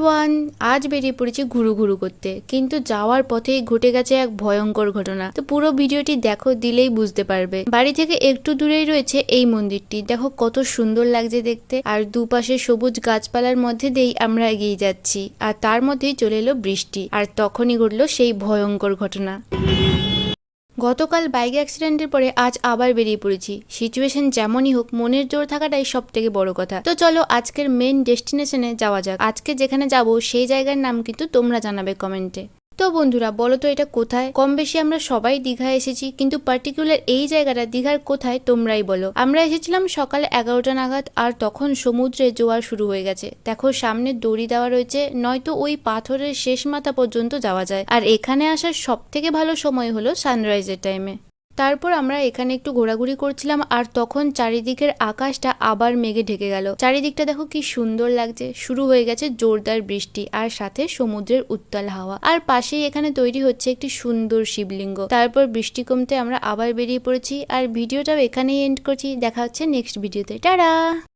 Everyone, আজ বেরিয়ে পড়েছি ঘুরু ঘুরু করতে, কিন্তু যাওয়ার পথেই ঘটে গেছে এক ভয়ঙ্কর ঘটনা। তো পুরো ভিডিওটি দেখো, দিলেই বুঝতে পারবে। বাড়ি থেকে একটু দূরেই রয়েছে এই মন্দিরটি, দেখো কত সুন্দর লাগছে দেখতে। আর দুপাশে সবুজ গাছপালার মধ্যে দিয়েই আমরা এগিয়ে যাচ্ছি, আর তার মধ্যেই চলে এলো বৃষ্টি। আর তখনই ঘটলো সেই ভয়ঙ্কর ঘটনা। গতকাল বাইক অ্যাক্সিডেন্টের পরে আজ আবার বেরিয়ে পড়েছি। সিচুয়েশন যেমনই হোক, মনের জোর থাকাটাই সব থেকে বড় কথা। তো চলো আজকের মেন ডেস্টিনেশনে যাওয়া যাক। আজকে যেখানে যাব সেই জায়গার নাম কিন্তু তোমরা জানাবে কমেন্টে। তো বন্ধুরা বলো তো এটা কোথায়? কম বেশি আমরা সবাই দীঘা এসেছি, কিন্তু পার্টিকুলার এই জায়গাটা দীঘার কোথায় তোমরাই বলো। আমরা এসেছিলাম সকাল 11টা নাগাদ, আর তখন সমুদ্রে জোয়ার শুরু হয়ে গেছে। দেখো সামনে দড়ি দেওয়া রয়েছে, নয়তো ওই পাথরের শেষ মাথা পর্যন্ত যাওয়া যায়। আর এখানে আসার সব থেকে ভালো সময় হলো সানরাইজের টাইমে। তারপর আমরা এখানে একটু ঘোরাঘুরি করছিলাম, আর তখন চারিদিকের আকাশটা আবার মেঘে ঢেকে গেল। চারিদিকটা দেখো কি সুন্দর লাগছে। শুরু হয়ে গেছে জোরদার বৃষ্টি, আর সাথে সমুদ্রের উত্তাল হাওয়া। আর পাশেই এখানে তৈরি হচ্ছে একটি সুন্দর শিবলিঙ্গ। তারপর বৃষ্টি কমতে আমরা আবার বেরিয়ে পড়েছি, আর ভিডিওটাও এখানেই এন্ড করছি। দেখা হচ্ছে নেক্সট ভিডিওতে। টাটা।